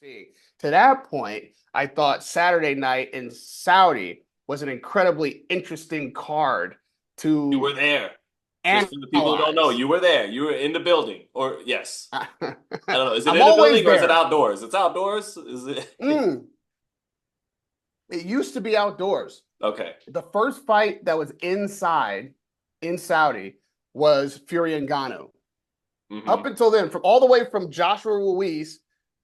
being. To that point, I thought Saturday night in Saudi was an incredibly interesting card You were to there. Just for the people who don't know, analyze. you were there. You were in the building. Or yes. I don't know. Is it I'm in the always building or is it there. outdoors? It's outdoors? Is it? Mm, it used to be outdoors. Okay. The first fight that was inside in Saudi was Fury and Ngannou. Up Hmm. until then, from all the way from Joshua Ruiz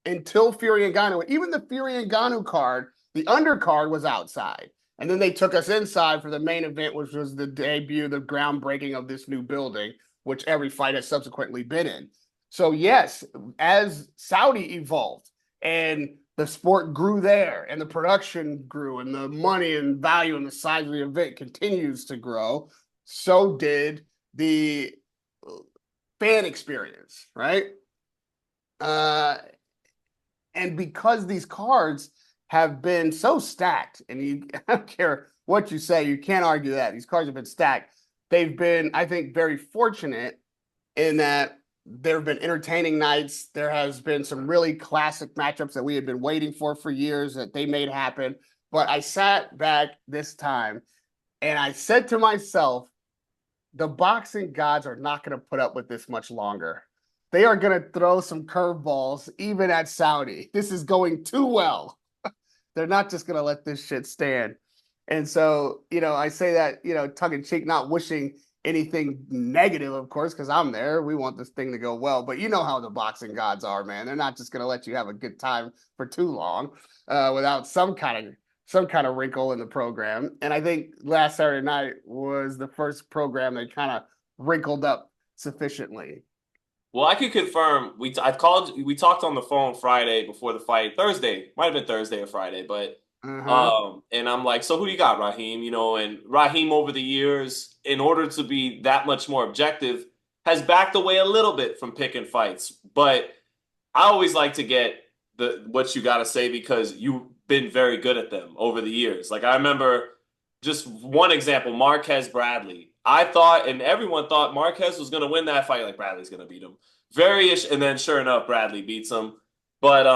until Fury and Ngannou, even the Fury and Ngannou card, the undercard was outside. And then they took us inside for the main event, which was the debut, the groundbreaking of this new building, which every fight has subsequently been in. So, yes, as Saudi evolved and the sport grew there and the production grew and the money and value and the size of the event continues to grow, so did the fan experience, right? Uh, and because these cards have been so stacked, and I don't care what you say, you can't argue that these cards have been stacked. They've been, I think, very fortunate in that there have been entertaining nights. There has been some really classic matchups that we had been waiting for years that they made happen. But I sat back this time and I said to myself, the boxing gods are not going to put up with this much longer. They are going to throw some curveballs even at Saudi. This is going too well. They're not just going to let this shit stand. And so, I say that, tongue in cheek, not wishing anything negative, of course, because I'm there. We want this thing to go well. But you know how the boxing gods are, man. They're not just going to let you have a good time for too long without some kind of wrinkle in the program. And I think last Saturday night was the first program that kind of wrinkled up sufficiently. Well, I can confirm we talked on the phone Friday before the fight. Thursday. Might have been Thursday or Friday, but Uh-huh. and I'm like, so who do you got, Rahim? And Rahim over the years, in order to be that much more objective, has backed away a little bit from picking fights. But I always like to get the what you got to say because you've been very good at them over the years. Like I remember just one example, Marquez Bradley. I thought, and everyone thought Marquez was going to win that fight. Like Bradley's going to beat him, very ish, and then sure enough, Bradley beats him. But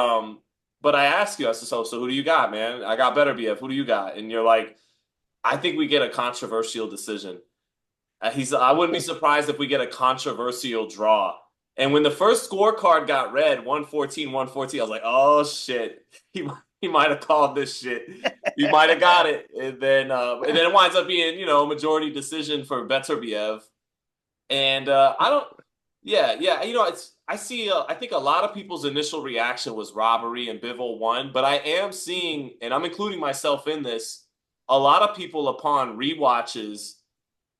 but I asked you, I said, so who do you got, man? I got Beterbiev. Who do you got? And you're like, I think we get a controversial decision. I wouldn't be surprised if we get a controversial draw. And when the first scorecard got read, 114, 114, I was like, oh shit. He might have called this shit. He might have got it. And then it winds up being, majority decision for Beterbiev. And I don't yeah, it's I think a lot of people's initial reaction was robbery and Bivol won, but I am seeing, and I'm including myself in this, a lot of people upon rewatches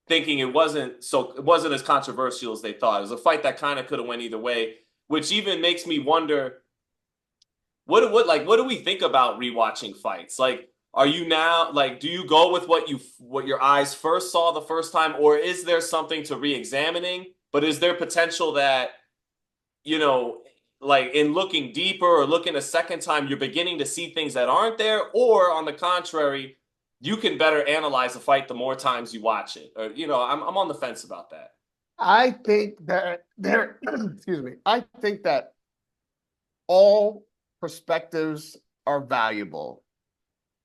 thinking it wasn't as controversial as they thought. It was a fight that kind of could have went either way, which even makes me wonder what do we think about rewatching fights? Like, are you now like do you go with what your eyes first saw the first time, or is there something to re-examining? But is there potential that you know like in looking deeper or looking a second time, you're beginning to see things that aren't there, or on the contrary, you can better analyze a fight the more times you watch it? Or I'm on the fence about that. I think that excuse me, I think that all perspectives are valuable.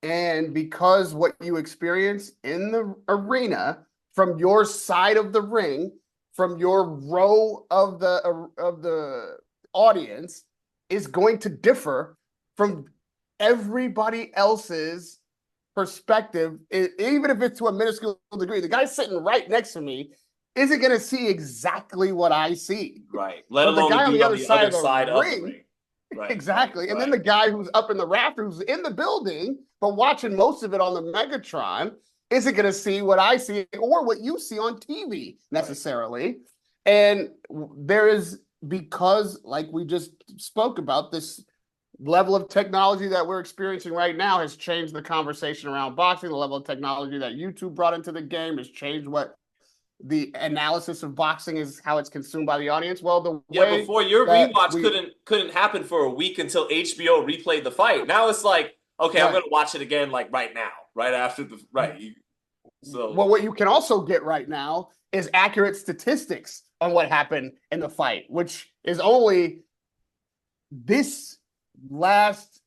And because what you experience in the arena from your side of the ring, from your row of the audience, is going to differ from everybody else's perspective, even if it's to a minuscule degree. The guy sitting right next to me isn't going to see exactly what I see. Right. Let But the alone the guy on dude the on other the side other of the side of the ring, ring. Right, right, exactly. And then right. the guy who's up in the rafters, who's in the building, but watching most of it on the Megatron, isn't going to see what I see or what you see on TV Right. necessarily. And there is, because, like we just spoke about, this level of technology that we're experiencing right now has changed the conversation around boxing. The level of technology that YouTube brought into the game has changed what the analysis of boxing is, how it's consumed by the audience. Well, the Yeah, way before your that rewatch we couldn't happen for a week until HBO replayed the fight. Now it's like, okay, I'm right gonna watch it again like right now, right after the right. So well, what you can also get right now is accurate statistics on what happened in the fight, which is only this last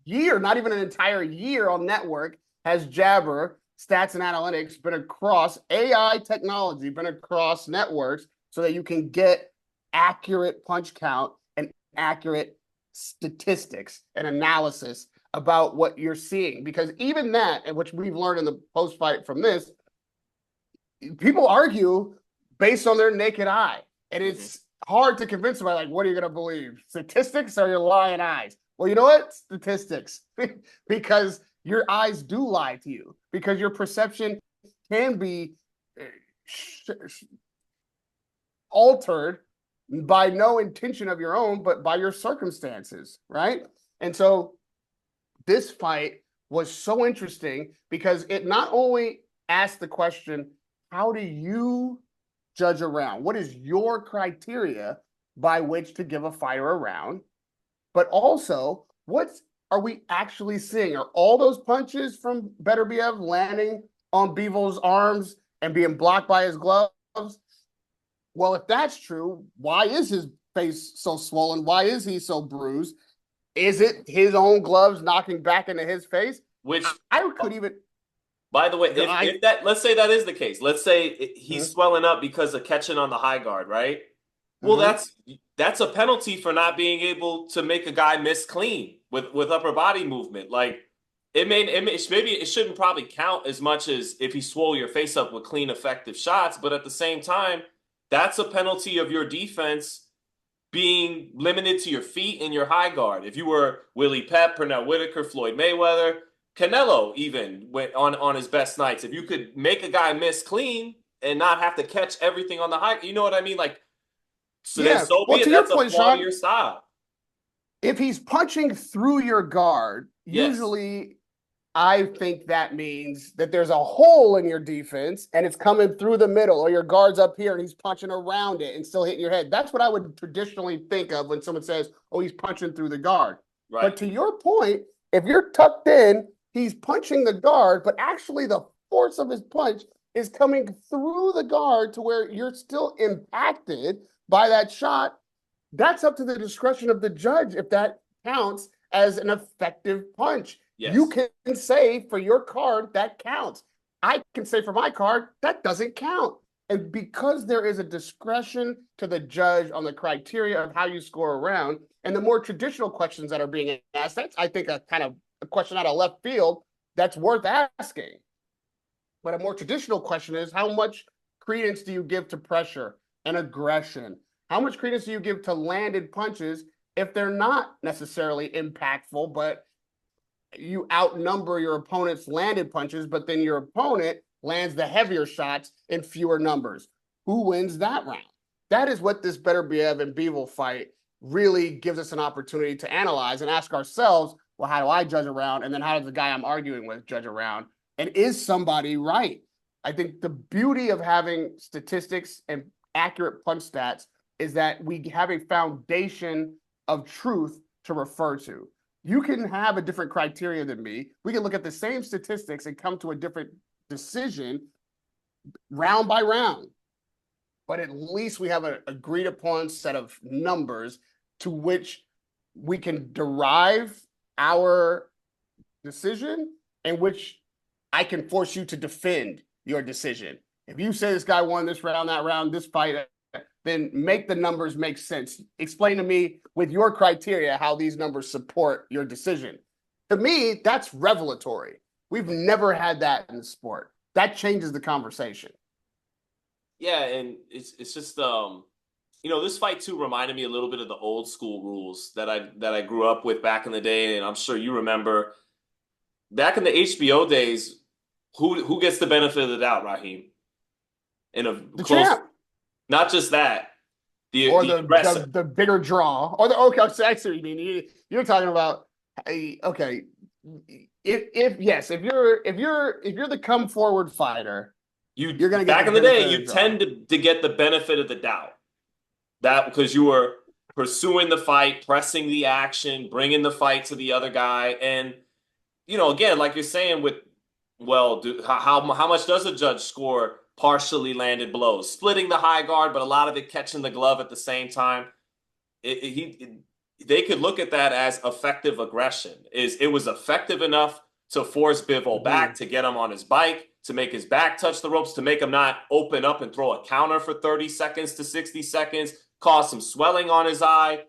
year, not even an entire year on network, has Jabber stats and analytics been across AI technology, been across networks so that you can get accurate punch count and accurate statistics and analysis about what you're seeing. Because even that, and which we've learned in the post fight from this, people argue based on their naked eye. And it's hard to convince somebody, like, what are you going to believe? Statistics or your lying eyes? Well, you know what? Statistics. Because your eyes do lie to you, because your perception can be altered by no intention of your own, but by your circumstances, right? And so this fight was so interesting because it not only asked the question, how do you judge a round? What is your criteria by which to give a fighter a round? But also, what are we actually seeing? Are all those punches from Beterbiev landing on Bivol's arms and being blocked by his gloves? Well, if that's true, why is his face so swollen? Why is he so bruised? Is it his own gloves knocking back into his face? Which I could even. By the way, if that, let's say that is the case, let's say he's swelling up because of catching on the high guard, right? Well, that's a penalty for not being able to make a guy miss clean with upper body movement. Like maybe it shouldn't probably count as much as if he swole your face up with clean, effective shots. But at the same time, that's a penalty of your defense being limited to your feet and your high guard. If you were Willie Pep, Pernell Whitaker, Floyd Mayweather, Canelo even went on his best nights. If you could make a guy miss clean and not have to catch everything on the high, you know what I mean? Like, so then so be it. That's a flaw to your style. If he's punching through your guard, usually I think that means that there's a hole in your defense and it's coming through the middle, or your guard's up here and he's punching around it and still hitting your head. That's what I would traditionally think of when someone says, oh, he's punching through the guard. Right. But to your point, if you're tucked in, he's punching the guard, but actually the force of his punch is coming through the guard to where you're still impacted by that shot. That's up to the discretion of the judge if that counts as an effective punch. Yes. You can say for your card that counts. I can say for my card that doesn't count. And because there is a discretion to the judge on the criteria of how you score a round, and the more traditional questions that are being asked, that's, I think, a kind of a question out of left field that's worth asking. But a more traditional question is, how much credence do you give to pressure and aggression? How much credence do you give to landed punches if they're not necessarily impactful, but you outnumber your opponent's landed punches, but then your opponent lands the heavier shots in fewer numbers? Who wins that round? That is what this Beterbiev and Bivol fight really gives us an opportunity to analyze and ask ourselves, well, how do I judge a round? And then how does the guy I'm arguing with judge a round? And is somebody right? I think the beauty of having statistics and accurate punch stats is that we have a foundation of truth to refer to. You can have a different criteria than me. We can look at the same statistics and come to a different decision round by round. But at least we have an agreed upon set of numbers to which we can derive our decision, and which I can force you to defend your decision. If you say this guy won this round, that round, this fight, then make the numbers make sense. Explain to me with your criteria how these numbers support your decision. To me, that's revelatory. We've never had that in the sport. That changes the conversation. Yeah, and it's just this fight too reminded me a little bit of the old school rules that I grew up with back in the day, and I'm sure you remember back in the HBO days. Who gets the benefit of the doubt, Rahim? In a close, champ. Not just that, the bigger draw, or I see what you mean. You're talking about okay. If you're the come forward fighter, you're going to get back in the day. You tend to get the benefit of the doubt, that because you were pursuing the fight, pressing the action, bringing the fight to the other guy, and again, like you're saying, with how much does a judge score partially landed blows, splitting the high guard, but a lot of it catching the glove at the same time? they could look at that as effective aggression. It was effective enough to force Bivol back, to get him on his bike, to make his back touch the ropes, to make him not open up and throw a counter for 30 seconds to 60 seconds, cause some swelling on his eye.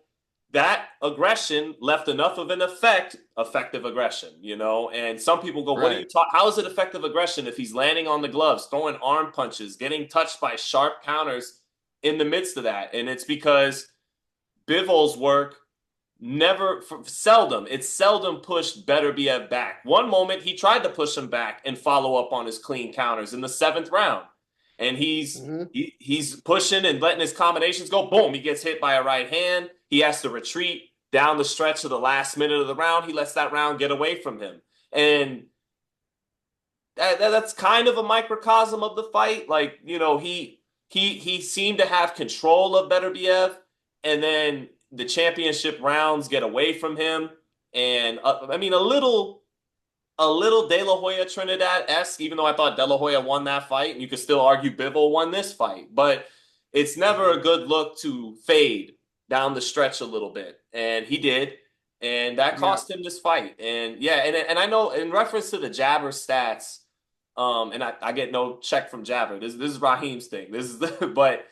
That aggression left enough of an effective aggression, you know? And some people go, what are you talking? How is it effective aggression if he's landing on the gloves, throwing arm punches, getting touched by sharp counters in the midst of that? And it's because Bivol's work seldom pushed Beterbiev back. One moment he tried to push him back and follow up on his clean counters in the 7th round. And he's pushing and letting his combinations go. Boom, he gets hit by a right hand. He has to retreat down the stretch of the last minute of the round. He lets that round get away from him. And that's kind of a microcosm of the fight. Like, you know, he seemed to have control of Beterbiev, and then the championship rounds get away from him. And I mean, a little De La Hoya Trinidad-esque, even though I thought De La Hoya won that fight, and you could still argue Bivol won this fight. But it's never a good look to fade down the stretch a little bit. And he did. And that cost him this fight. And yeah, and I know in reference to the Jabber stats, and I get no check from Jabber. This is Rahim's thing. But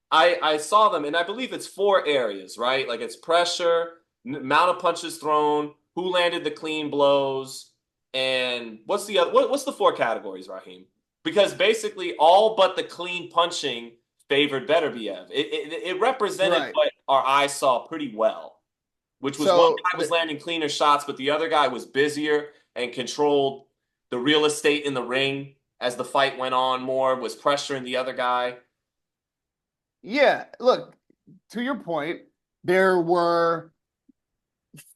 I saw them, and I believe it's 4 areas, right? Like it's pressure, amount of punches thrown, who landed the clean blows, and what's the 4 categories, Rahim? Because basically all but the clean punching favored Beterbiev. It represented what our eyes saw pretty well, which was one guy was landing cleaner shots, but the other guy was busier and controlled the real estate in the ring as the fight went on more, was pressuring the other guy. Yeah, look, to your point, there were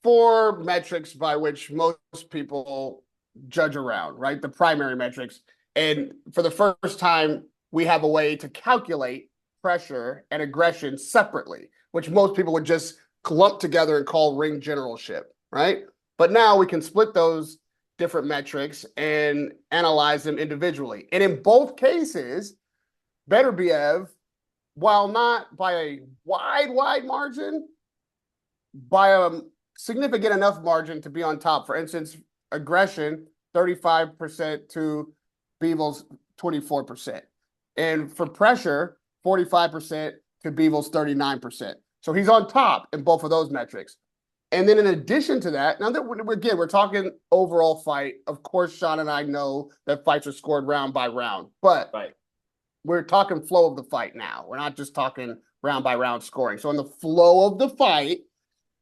4 metrics by which most people judge around, right? The primary metrics. And for the first time, we have a way to calculate pressure and aggression separately, which most people would just clump together and call ring generalship, right? But now we can split those different metrics and analyze them individually. And in both cases, Beterbiev, while not by a wide margin, by a significant enough margin to be on top. For instance, aggression, 35% to Bivol's 24%. And for pressure, 45% to Bivol's 39%. So he's on top in both of those metrics. And then in addition to that, now that we're talking overall fight. Of course, Sean and I know that fights are scored round by round, but we're talking flow of the fight now. We're not just talking round by round scoring. So in the flow of the fight,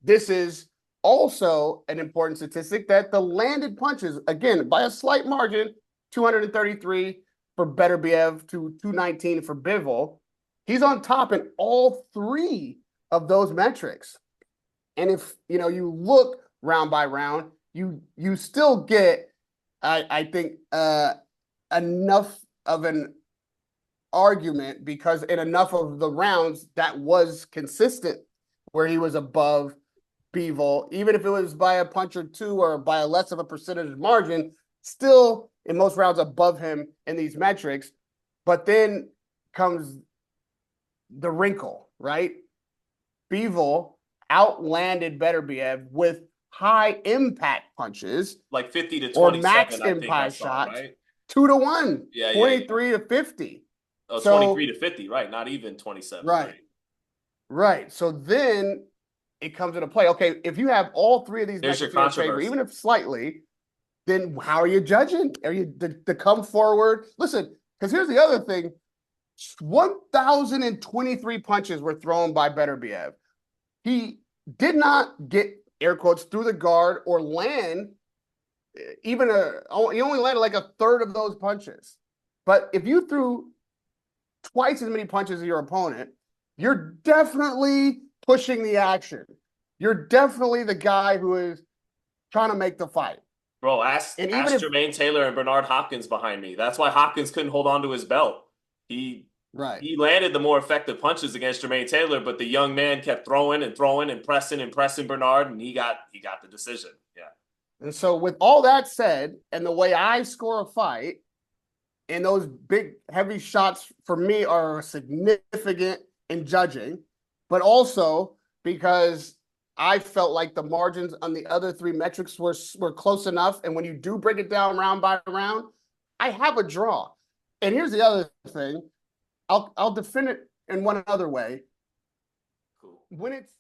this is also an important statistic that the landed punches, again, by a slight margin, 233 for Beterbiev to 219 for Bivol. He's on top in all 3 of those metrics. And if you look round by round, you still get, I think, enough of an argument, because in enough of the rounds that was consistent where he was above Bivol, even if it was by a punch or 2 or by a less of a percentage margin, still in most rounds above him in these metrics. But then comes the wrinkle, right? Bivol outlanded Beterbiev with high impact punches, like 50 to 27, or max I impact saw, shots, right? 2-1, 23 to 50. Oh, 23 to 50, right? Not even 27. Right. So then it comes into play. Okay, if you have all 3 of these metrics in your favor, even if slightly, then how are you judging? Are you to come forward? Listen, because here's the other thing. 1,023 punches were thrown by Beterbiev. He did not get, air quotes, through the guard or land he only landed like a third of those punches. But if you threw twice as many punches as your opponent, you're definitely pushing the action. You're definitely the guy who is trying to make the fight. Bro, ask Jermaine Taylor and Bernard Hopkins behind me. That's why Hopkins couldn't hold on to his belt. He landed the more effective punches against Jermaine Taylor, but the young man kept throwing and pressing Bernard, and he got the decision. Yeah. And so with all that said, and the way I score a fight, and those big, heavy shots for me are significant in judging, but also because I felt like the margins on the other three metrics were close enough. And when you do break it down round by round, I have a draw. And here's the other thing. I'll defend it in one other way. Cool. When it's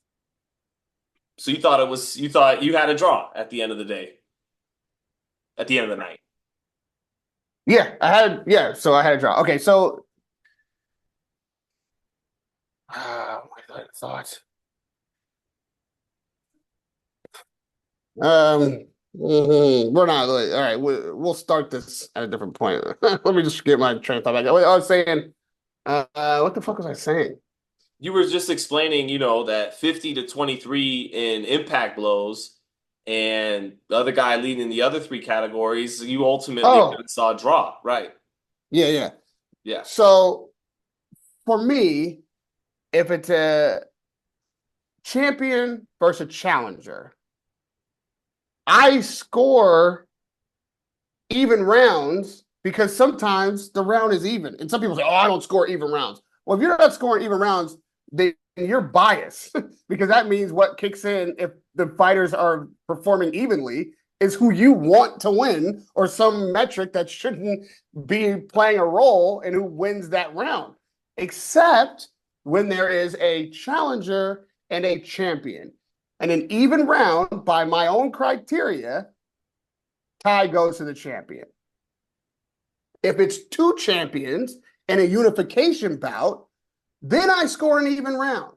So you thought you had a draw at the end of the day, at the end of the night. so I had a draw. Okay, so my thoughts. We're not all right. We'll start this at a different point. Let me just get my train of thought back. I was saying, what the fuck was I saying? You were just explaining, that 50 to 23 in impact blows and the other guy leading the other three categories, you ultimately Oh, saw a draw, right? yeah. Yeah. So for me, if it's a champion versus challenger, I score even rounds because sometimes the round is even. And some people say, oh, I don't score even rounds. Well, if you're not scoring even rounds, then you're biased because that means what kicks in if the fighters are performing evenly is who you want to win or some metric that shouldn't be playing a role in who wins that round, except when there is a challenger and a champion. And an even round, by my own criteria, tie goes to the champion. If it's two champions and a unification bout, then I score an even round.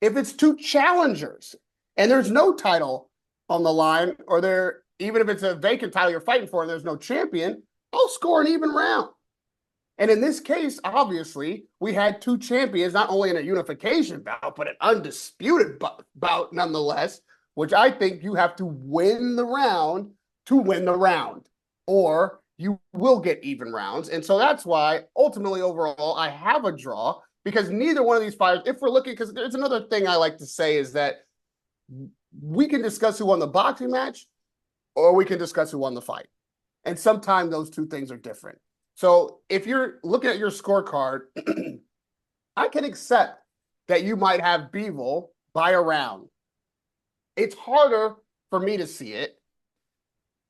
If it's two challengers and there's no title on the line, or there, even if it's a vacant title you're fighting for and there's no champion, I'll score an even round. And in this case, obviously, we had two champions, not only in a unification bout, but an undisputed bout nonetheless, which I think you have to win the round to win the round, or you will get even rounds. And so that's why ultimately overall I have a draw, because neither one of these fighters, if we're looking, because there's another thing I like to say is that we can discuss who won the boxing match or we can discuss who won the fight. And sometimes those two things are different. So if you're looking at your scorecard, I can accept that you might have Bivol by a round. It's harder for me to see it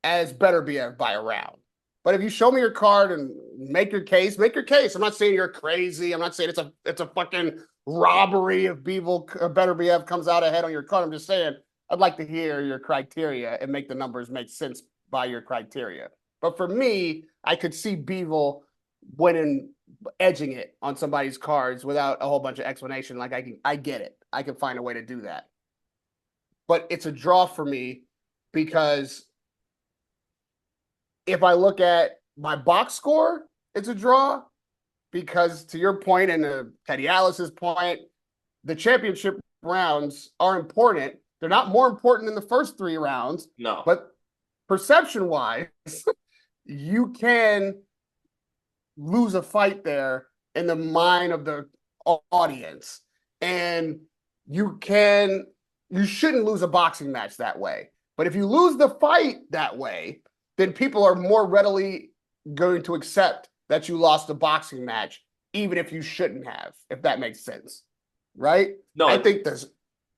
as Beterbiev by a round. But if you show me your card and make your case, make your case. I'm not saying you're crazy. I'm not saying it's a fucking robbery if Bivol or Beterbiev comes out ahead on your card. I'm just saying I'd like to hear your criteria and make the numbers make sense by your criteria. But for me, I could see Bivol winning, edging it on somebody's cards without a whole bunch of explanation. Like I get it. I can find a way to do that. But it's a draw for me because if I look at my box score, it's a draw because to your point and to Teddy Alice's point, the championship rounds are important. They're not more important than the first three rounds. No. But perception-wise, you can lose a fight there in the mind of the audience. And you shouldn't lose a boxing match that way. But if you lose the fight that way, then people are more readily going to accept that you lost a boxing match, even if you shouldn't have, if that makes sense. Right? No, I think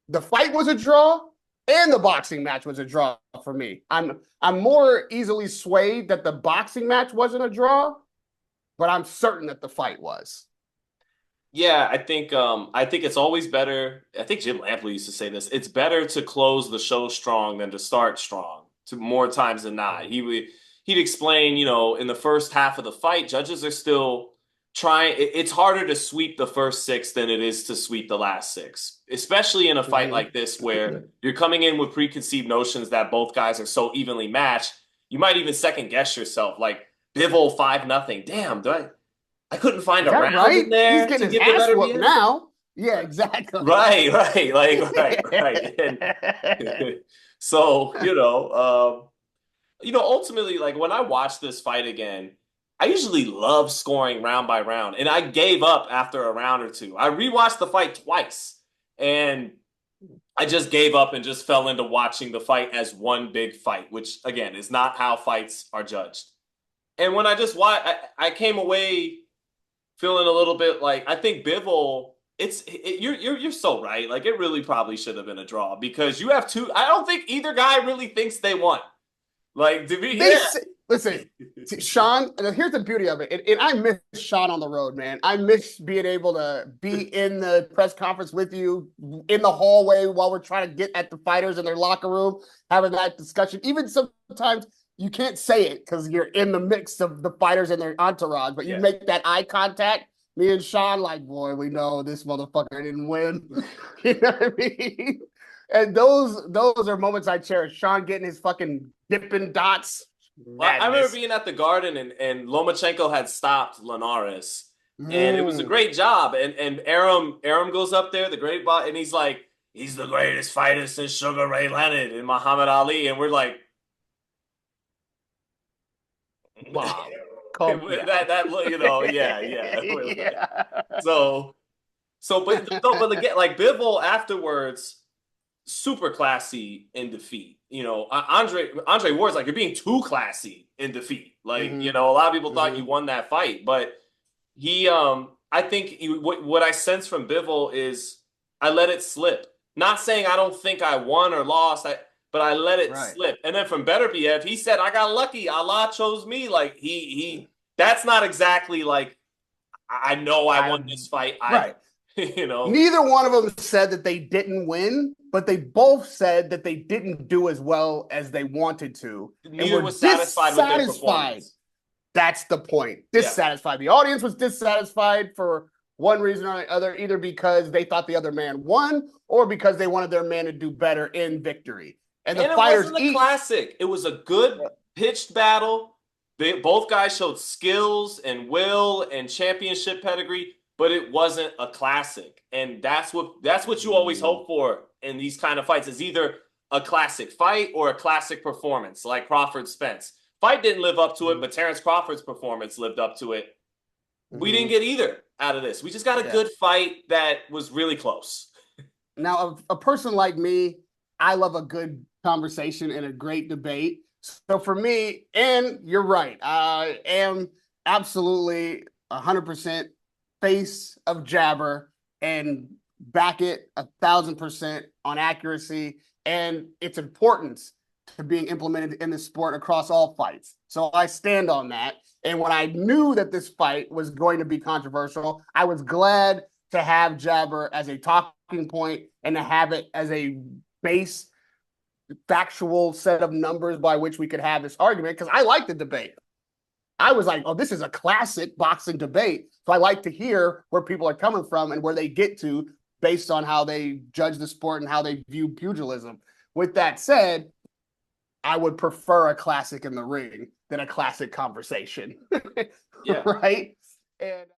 the fight was a draw and the boxing match was a draw for me. I'm more easily swayed that the boxing match wasn't a draw, but I'm certain that the fight was. yeah, I think it's always better. I think Jim Lampley used to say this. It's better to close the show strong than to start strong. To more times than not, he'd explain. In the first half of the fight, judges are still trying. It's harder to sweep the first six than it is to sweep the last six, especially in a fight like this where you're coming in with preconceived notions that both guys are so evenly matched. You might even second guess yourself, like Bivol 5-0. Damn, I couldn't find Is a that round right? in He's there getting to his give the ass better whooped BS. now. Yeah, exactly. Right, right. And so, ultimately, like when I watch this fight again, I usually love scoring round by round, and I gave up after a round or two. I rewatched the fight twice, and I just gave up and just fell into watching the fight as one big fight, which again is not how fights are judged. And when I just watched, I came away feeling a little bit like I think Bivol you're so right. Like it really probably should have been a draw because you have two. I don't think either guy really thinks they won. Like to be They say, listen, Sean, and here's the beauty of it. And I miss Sean on the road, man. I miss being able to be in the press conference with you in the hallway while we're trying to get at the fighters in their locker room, having that discussion. Even sometimes you can't say it because you're in the mix of the fighters and their entourage, but you make that eye contact. Me and Sean, like, boy, we know this motherfucker didn't win. You know what I mean? And those are moments I cherish. Sean getting his fucking Dippin' Dots. Well, I remember being at the Garden and Lomachenko had stopped Linares, and it was a great job. And Arum goes up there, the great bot, and he's like, he's the greatest fighter since Sugar Ray Leonard and Muhammad Ali, and we're like, wow, yeah. But again, like Bivol afterwards, super classy in defeat. You know, Andre Ward's like, you're being too classy in defeat. Like, you know, a lot of people thought you won that fight, but he, I think what I sense from Bivol is I let it slip. Not saying I don't think I won or lost, but I let it slip. And then from Beterbiev, he said, I got lucky. Allah chose me. Like that's not exactly like, I know I won this fight. You know, neither one of them said that they didn't win, but they both said that they didn't do as well as they wanted to. Neither was satisfied with their performance. That's the point. Dissatisfied. Yeah. The audience was dissatisfied for one reason or the other, either because they thought the other man won or because they wanted their man to do better in victory. And the fighters it wasn't a classic. It was a good pitched battle. Both guys showed skills and will and championship pedigree, but it wasn't a classic. And that's what you always hope for in these kind of fights, is either a classic fight or a classic performance, like Crawford Spence. Fight didn't live up to it, but Terrence Crawford's performance lived up to it. We didn't get either out of this. We just got a good fight that was really close. Now, a person like me, I love a good conversation and a great debate. So for me, and you're right, I am absolutely 100% face of jabber and back it 1,000% on accuracy and its importance to being implemented in the sport across all fights. So I stand on that. And when I knew that this fight was going to be controversial, I was glad to have jabber as a talking point and to have it as a base factual set of numbers by which we could have this argument, because I like the debate. I was like, oh, this is a classic boxing debate. So I like to hear where people are coming from and where they get to based on how they judge the sport and how they view pugilism. With that said, I would prefer a classic in the ring than a classic conversation. Yeah. Right? And